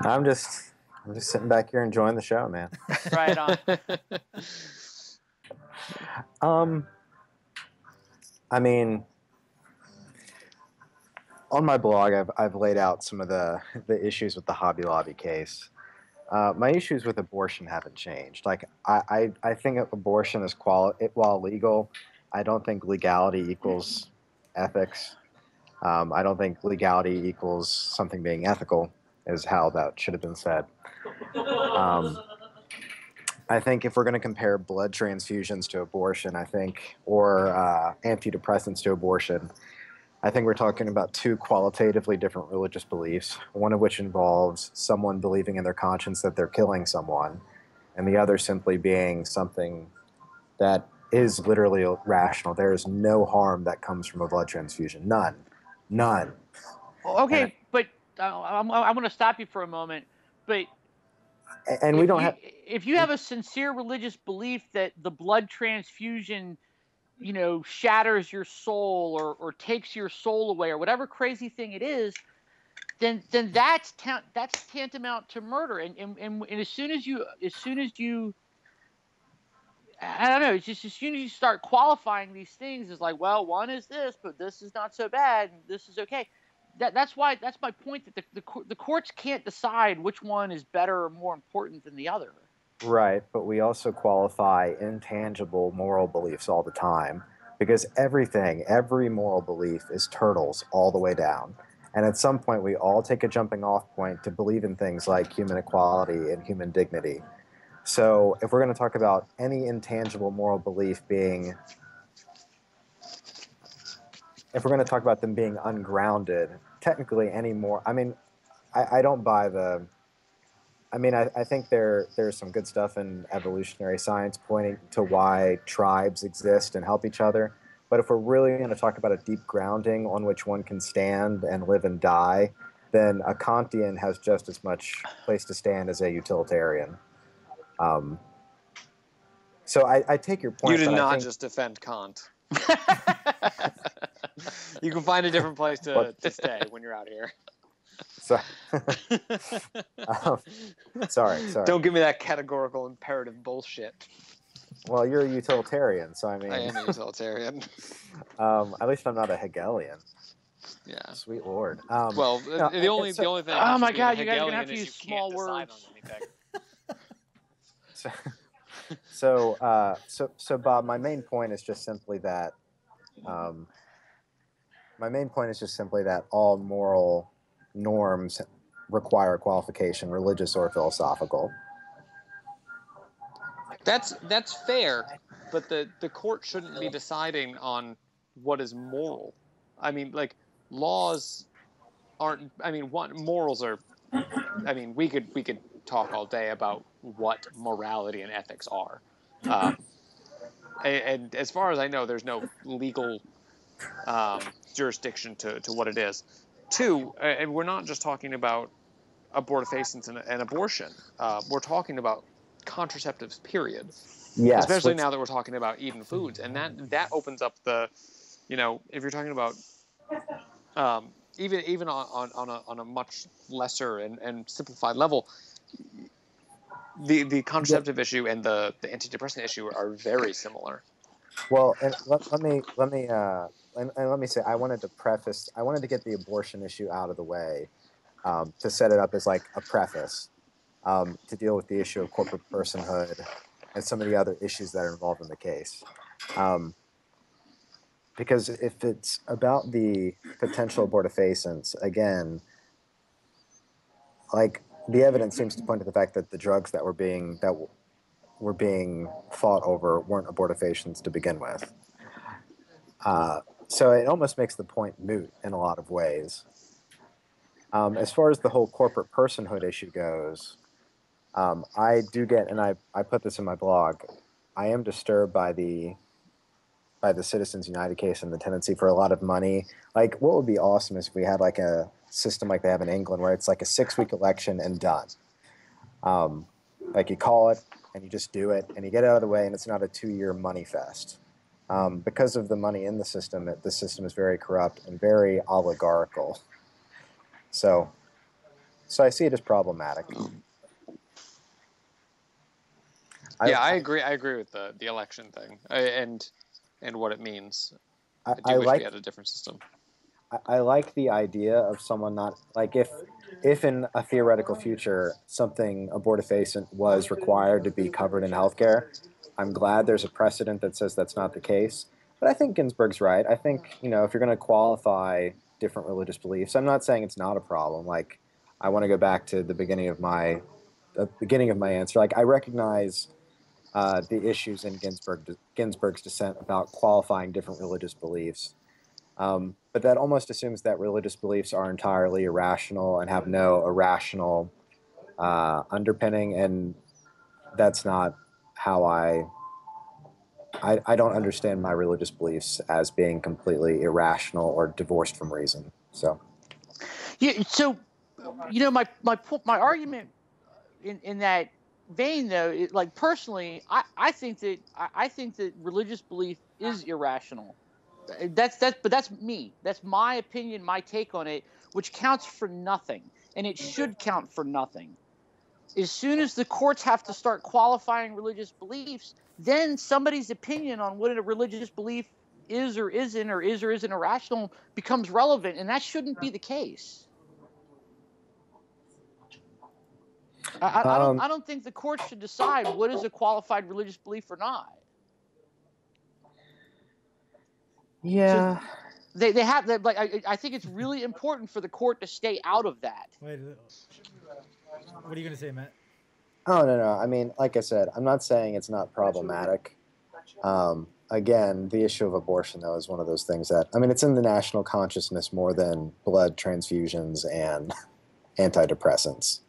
I'm just sitting back here enjoying the show, man. Right on. I mean, on my blog, I've laid out some of the issues with the Hobby Lobby case. My issues with abortion haven't changed. Like, I think abortion is while legal, I don't think legality equals ethics. I don't think legality equals something being ethical, is how that should have been said. I think if we're going to compare blood transfusions to abortion, or antidepressants to abortion, I think we're talking about two qualitatively different religious beliefs, one of which involves someone believing in their conscience that they're killing someone, and the other simply being something that is literally rational. There is no harm that comes from a blood transfusion. None. Okay, but I'm going to stop you for a moment. But And we don't have. if you have a sincere religious belief that the blood transfusion, shatters your soul or takes your soul away or whatever crazy thing it is, then that's tantamount to murder. And as soon as you I don't know, it's just as soon as you start qualifying these things, it's like, well, one is this, but this is not so bad, and this is okay. That's my point, that the courts can't decide which one is better or more important than the other. Right, but we also qualify intangible moral beliefs all the time, because every moral belief is turtles all the way down. And at some point, we all take a jumping off point to believe in things like human equality and human dignity. So if we're going to talk about any intangible moral belief being, if we're going to talk about them being ungrounded, technically any more, I don't buy the, I think there's some good stuff in evolutionary science pointing to why tribes exist and help each other. But if we're really going to talk about a deep grounding on which one can stand and live and die, then a Kantian has just as much place to stand as a utilitarian. So I take your point. You did but not I think, just defend Kant. You can find a different place to stay when you're out here. So, sorry. Don't give me that categorical imperative bullshit. Well, you're a utilitarian, so I I am a utilitarian. At least I'm not a Hegelian. Yeah. Sweet Lord. Well, the only thing. Oh my God, you guys are gonna Hegelian have to is use you small can't decide words. on anything. So Bob, my main point is just simply that. All moral norms require qualification, religious or philosophical. That's fair, but the court shouldn't be deciding on what is moral. I mean, like, laws aren't. I mean, morals are. I mean, we could talk all day about what morality and ethics are, and as far as I know, there's no legal jurisdiction to what it is. Two, and we're not just talking about abortifacients and abortion. We're talking about contraceptives, period. Yes. Especially now that we're talking about eating foods, and that opens up the, if you're talking about, even on a much lesser and simplified level, the contraceptive issue and the antidepressant issue are very similar. Well, and let me say, I wanted to get the abortion issue out of the way, to set it up as like a preface, to deal with the issue of corporate personhood and some of the other issues that are involved in the case. Because if it's about the potential abortifacients, again, like, the evidence seems to point to the fact that the drugs that were being fought over weren't abortifacients to begin with. So it almost makes the point moot in a lot of ways. As far as the whole corporate personhood issue goes, I do get, and I put this in my blog, I am disturbed by the Citizens United case and the tendency for a lot of money. Like, what would be awesome is if we had like a system like they have in England, where it's like a 6-week election and done. Like, you call it and you just do it and you get out of the way, and it's not a 2-year money fest. Because of the money in the system is very corrupt and very oligarchical. So I see it as problematic. I agree. I agree with the election thing and what it means. I do wish we had a different system. I like the idea of someone not, like, if in a theoretical future something abortifacient was required to be covered in healthcare, I'm glad there's a precedent that says that's not the case. But I think Ginsburg's right. I think, if you're going to qualify different religious beliefs, I'm not saying it's not a problem. Like, I want to go back to the beginning of my answer. Like, I recognize the issues in Ginsburg's dissent about qualifying different religious beliefs. But that almost assumes that religious beliefs are entirely irrational and have no irrational underpinning, and that's not how I I don't understand my religious beliefs as being completely irrational or divorced from reason. So Yeah. So, my argument in that vein, though, like personally, I think that I think that religious belief is irrational. But that's me. That's my opinion, my take on it, which counts for nothing, and it should count for nothing. As soon as the courts have to start qualifying religious beliefs, then somebody's opinion on what a religious belief is or isn't irrational becomes relevant, and that shouldn't be the case. I don't think the courts should decide what is a qualified religious belief or not. yeah. So they have that. Like I think it's really important for the court to stay out of that. Wait, what are you going to say, Matt? Oh, no. I mean, like I said, I'm not saying it's not problematic. Again, the issue of abortion, though, is one of those things that, I mean, it's in the national consciousness more than blood transfusions and antidepressants.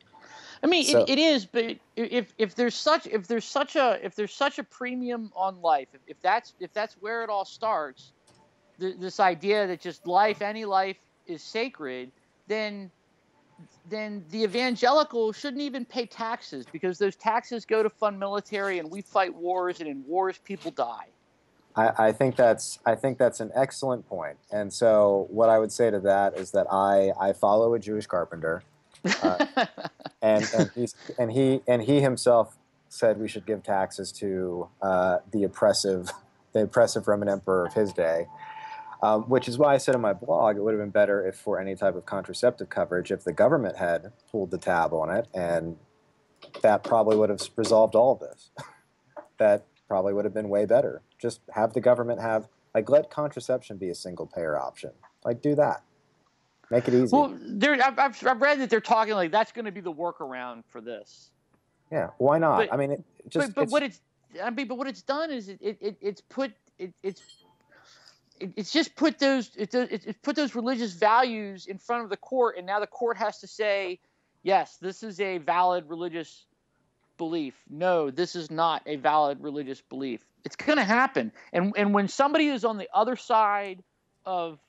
I mean, So- it is, but if there's such a premium on life, if that's where it all starts, this idea that just any life is sacred, then the evangelical shouldn't even pay taxes, because those taxes go to fund military, and we fight wars, and in wars people die. I think that's an excellent point. And so what I would say to that is that I follow a Jewish carpenter, and he himself said we should give taxes to the oppressive Roman emperor of his day. Which is why I said in my blog it would have been better if, for any type of contraceptive coverage, if the government had pulled the tab on it, and that probably would have resolved all of this. That probably would have been way better. Just have the government let contraception be a single-payer option. Like, do that. Make it easy. Well, I've read that they're talking like that's going to be the workaround for this. Yeah, why not? But, I mean, what it's done is it's just put those religious values in front of the court, and now the court has to say, yes, this is a valid religious belief. No, this is not a valid religious belief. It's going to happen. And when somebody is on the other side of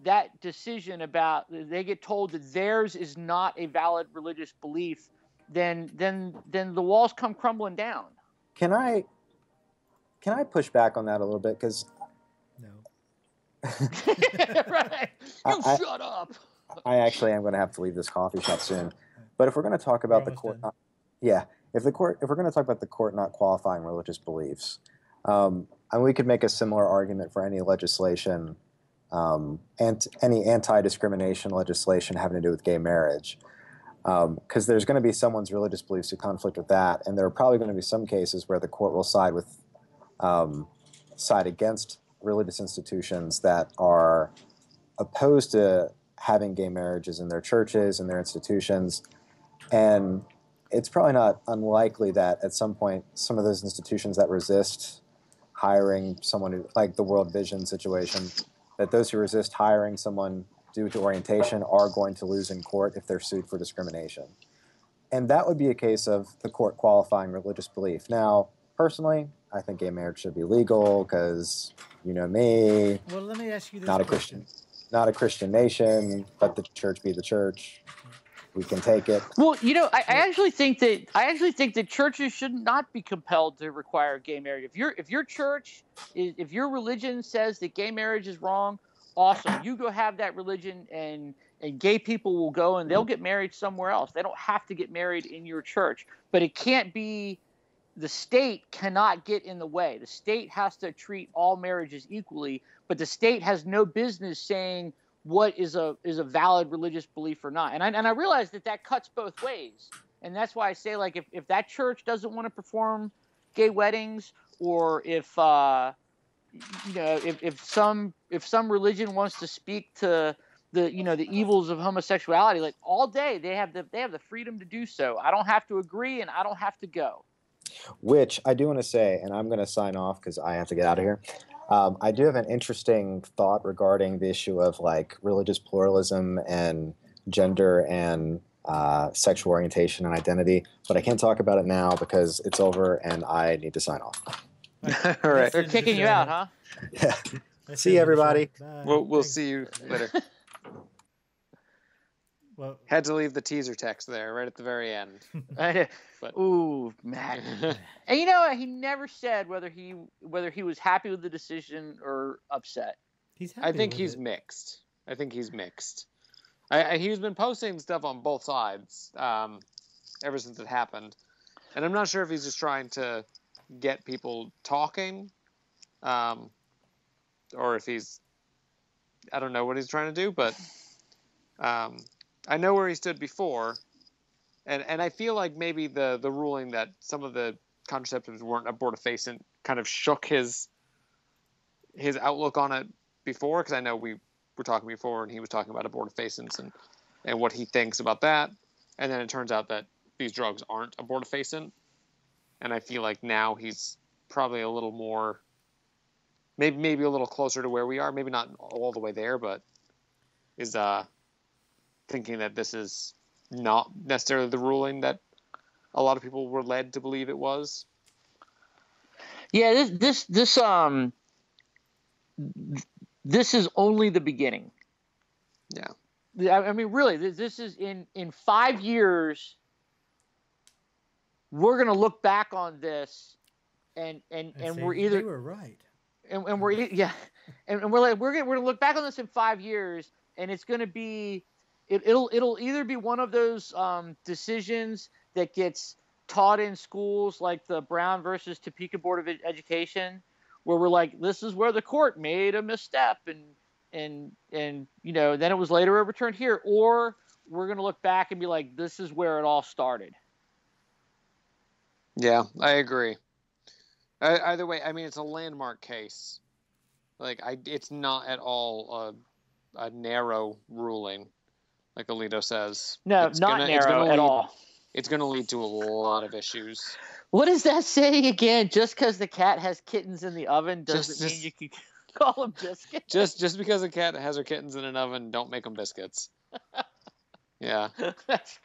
that decision about, they get told that theirs is not a valid religious belief, then the walls come crumbling down. Can I push back on that a little bit? Because No. Right. Shut up. I actually am going to have to leave this coffee shop soon. But if we're going to talk about the court, if we're going to talk about the court not qualifying religious beliefs, and we could make a similar argument for any legislation, and any anti-discrimination legislation having to do with gay marriage, because there's going to be someone's religious beliefs who conflict with that, and there are probably going to be some cases where the court will side against religious institutions that are opposed to having gay marriages in their churches and their institutions. And it's probably not unlikely that at some point some of those institutions that resist hiring someone who, like the World Vision situation, that those who resist hiring someone due to orientation are going to lose in court if they're sued for discrimination. And that would be a case of the court qualifying religious belief. Now, personally, I think gay marriage should be legal because, you know me, Well, let me ask you this not question. a Christian nation, let the church be the church. We can take it. Well, I actually think that churches should not be compelled to require gay marriage. If your religion says that gay marriage is wrong, awesome. You go have that religion, and gay people will go and they'll get married somewhere else. They don't have to get married in your church. But it can't be. The state cannot get in the way. The state has to treat all marriages equally, but the state has no business saying what is a valid religious belief or not. And I realize that cuts both ways. And that's why I say, like, if that church doesn't want to perform gay weddings, or if some religion wants to speak to the evils of homosexuality, like, all day they have the freedom to do so. I don't have to agree, and I don't have to go. Which I do want to say, and I'm going to sign off because I have to get out of here. I do have an interesting thought regarding the issue of like religious pluralism and gender and sexual orientation and identity, but I can't talk about it now because it's over and I need to sign off. All right. They're kicking you out, huh? Yeah. That's See it you, for the show. everybody. Bye. We'll Thanks. see you later. Well, Had to leave the teaser text there right at the very end. But Ooh, Matt. And you know what? He never said whether he was happy with the decision or upset. he's happy I think with he's it. mixed. I think he's mixed. He's been posting stuff on both sides ever since it happened, and I'm not sure if he's just trying to get people talking, or if I don't know what he's trying to do, but I know where he stood before, and I feel like maybe the ruling that some of the contraceptives weren't abortifacient kind of shook his outlook on it before, because I know we were talking before and he was talking about abortifacient and what he thinks about that, and then it turns out that these drugs aren't abortifacient, and I feel like now he's probably a little more, maybe a little closer to where we are, maybe not all the way there, but is thinking that this is not necessarily the ruling that a lot of people were led to believe it was. Yeah, this is only the beginning. Yeah. I mean, really, this is in 5 years. We're gonna look back on this, and say, we're either they were right. and we're yeah, and we're gonna look back on this in 5 years, and it's gonna be it'll either be one of those decisions that gets taught in schools like the Brown versus Topeka Board of Education, where we're like, this is where the court made a misstep, and you know, then it was later overturned here, or we're gonna look back and be like, this is where it all started. Yeah, I agree. Either way, I mean, it's a landmark case. Like, it's not at all a narrow ruling, like Alito says. No, it's not narrow at all. It's going to lead to a lot of issues. What is that saying again? Just because the cat has kittens in the oven doesn't mean you can call them biscuits. Just because a cat has her kittens in an oven, don't make them biscuits. Yeah.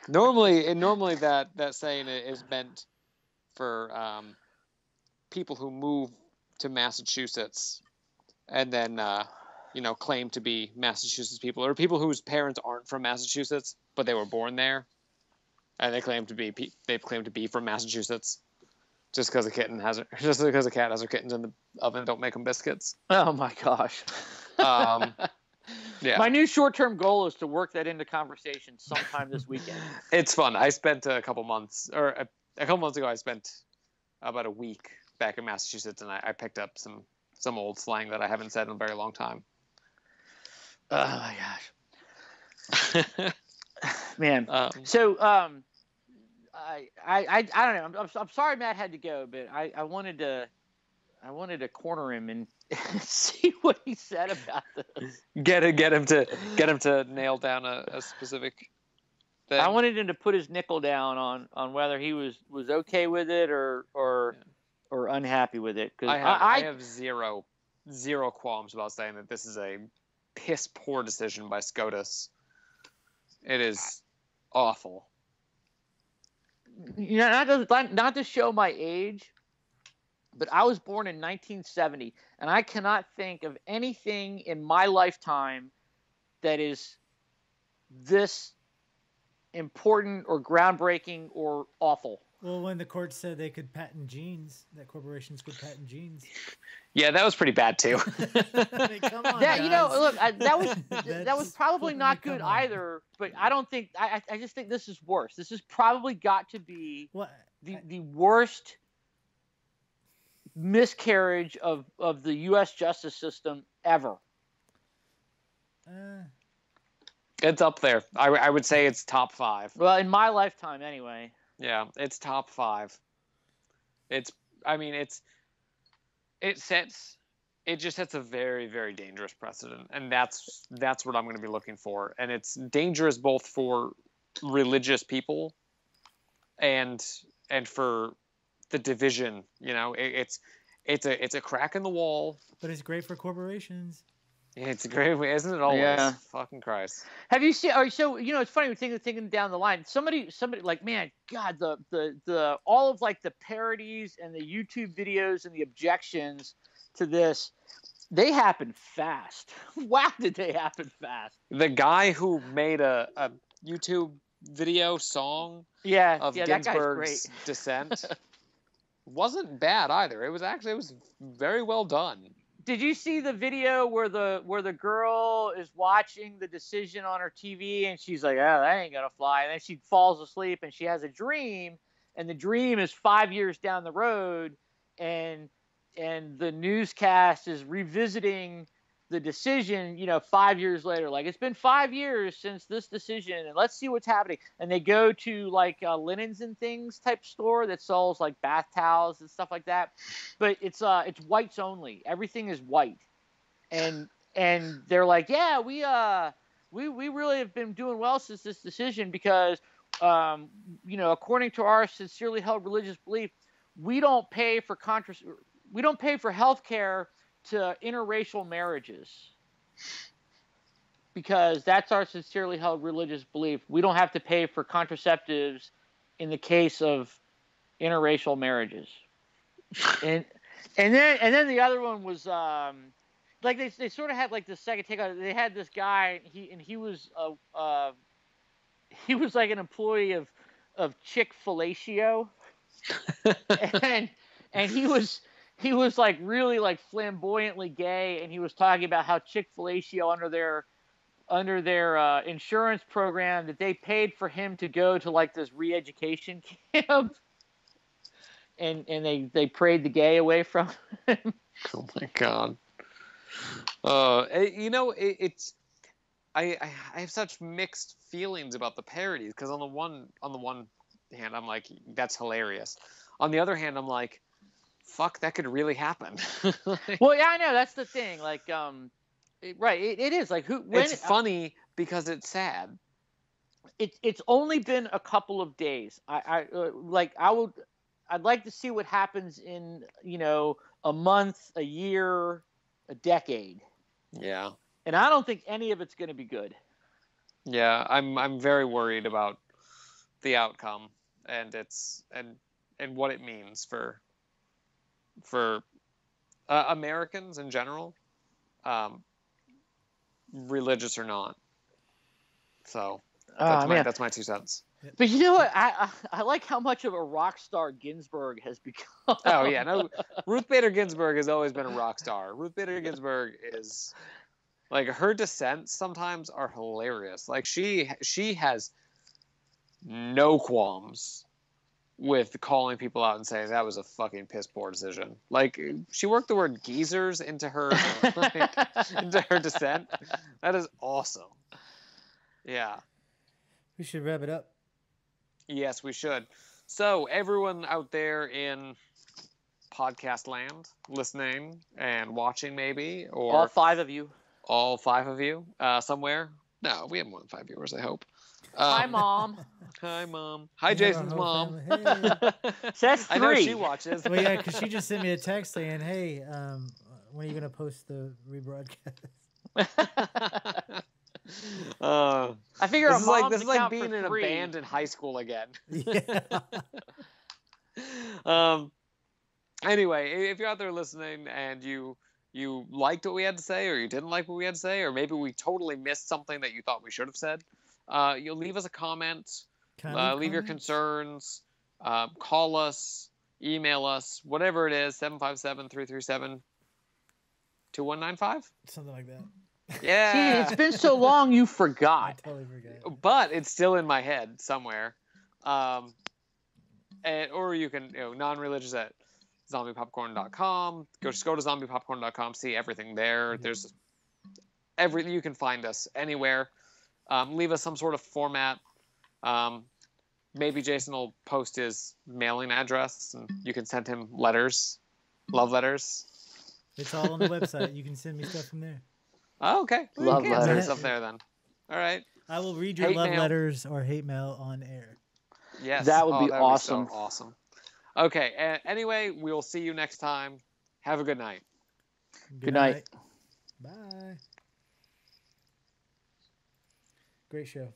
Normally that saying is meant for people who move to Massachusetts and then claim to be Massachusetts people, or people whose parents aren't from Massachusetts but they were born there, and they claim to be from Massachusetts. Just because a cat has her kittens in the oven, don't make them biscuits. Oh my gosh. Yeah. My new short-term goal is to work that into conversation sometime this weekend. It's fun. I spent a couple months ago. I spent about a week back in Massachusetts, and I picked up some old slang that I haven't said in a very long time. Oh my gosh, man. So I don't know. I'm sorry Matt had to go, but I wanted to corner him and see what he said about this. Get him to nail down a specific thing. I wanted him to put his nickel down on whether he was okay with it or unhappy with it. Because I have zero qualms about saying that this is a piss poor decision by SCOTUS. It is awful. You know, not to show my age, but I was born in 1970, and I cannot think of anything in my lifetime that is this important or groundbreaking or awful. Well, when the court said they could patent genes, that corporations could patent genes. Yeah, that was pretty bad too. I mean, come on, Yeah, you know, guys. look, that was probably not good come on. either. But I don't think I just think this is worse. This has probably got to be What? the worst miscarriage of the U.S. justice system ever. It's up there. I would say it's top 5. Well, in my lifetime, anyway. Yeah, it's top 5. It just sets a very, very dangerous precedent, and that's what I'm going to be looking for. And it's dangerous both for religious people and for the division. You know, it's a crack in the wall. But it's great for corporations. Yeah, it's a great way, isn't it? Always. Yeah. Fucking Christ. Have you seen? Or so it's funny. We're thinking down the line. Somebody like, man, God, the all of like the parodies and the YouTube videos and the objections to this, they happen fast. Wow, did they happen fast? The guy who made a YouTube video song of that guy's Ginsburg's great. dissent wasn't bad either. It was very well done. Did you see the video where the girl is watching the decision on her TV and she's like, "Oh, that ain't gonna fly," and then she falls asleep and she has a dream, and the dream is 5 years down the road, and the newscast is revisiting the decision, 5 years later. Like, it's been 5 years since this decision, and let's see what's happening. And they go to like linens and things type store that sells like bath towels and stuff like that. But it's whites only. Everything is white. And they're like, yeah, we really have been doing well since this decision because, according to our sincerely held religious belief, we don't pay for health care to interracial marriages because that's our sincerely held religious belief. We don't have to pay for contraceptives in the case of interracial marriages. and then the other one was like they sort of had like the second take on it. They had this guy, he was like an employee of Chick-fil-A, and he was like really like flamboyantly gay, and he was talking about how Chick-fil-A under their insurance program that they paid for him to go to like this re-education camp, and they prayed the gay away from him. Oh my God. It's I have such mixed feelings about the parodies because on the one hand I'm like, that's hilarious. On the other hand I'm like, fuck, that could really happen. Well, yeah, I know, that's the thing. Like, right, it is like it's funny because it's sad. It's only been a couple of days. I'd like to see what happens in a month, a year, a decade. Yeah. And I don't think any of it's going to be good. Yeah, I'm very worried about the outcome and and what it means for Americans in general, religious or not. So that's my 2 cents. But you know what? I like how much of a rock star Ginsburg has become. Oh yeah, no, Ruth Bader Ginsburg has always been a rock star. Ruth Bader Ginsburg is like, her dissents sometimes are hilarious. Like she has no qualms with calling people out and saying that was a fucking piss poor decision. Like, she worked the word geezers into her into her dissent. That is awesome. Yeah. We should wrap it up. Yes, we should. So, everyone out there in podcast land, listening and watching maybe, or all 5 of you. All 5 of you somewhere. No, we have more than 5 viewers, I hope. Hi, Mom. Hi, Mom. Hi, Jason's mom. Hey. That's 3. I know she watches. Well, yeah, because she just sent me a text saying, hey, when are you going to post the rebroadcast? I figure this is like being in a band in high school again. Yeah. Anyway, if you're out there listening and you liked what we had to say, or you didn't like what we had to say, or maybe we totally missed something that you thought we should have said, you'll leave us a comment, leave your concerns, call us, email us, whatever it is, 757-337-2195? Something like that. Yeah. See, it's been so long you forgot. I totally forgot. But it's still in my head somewhere. Or you can, non-religious at zombiepopcorn.com. Just go to zombiepopcorn.com, see everything there. There's everything. You can find us anywhere. Leave us some sort of format. Maybe Jason will post his mailing address and you can send him letters, love letters. It's all on the website. You can send me stuff from there. Oh, okay. Love letters. Send stuff there then. All right. I will read your love letters or hate mail on air. Yes. That would be awesome. Be so awesome. Okay. Anyway, we'll see you next time. Have a good night. Good night. Bye. Great show.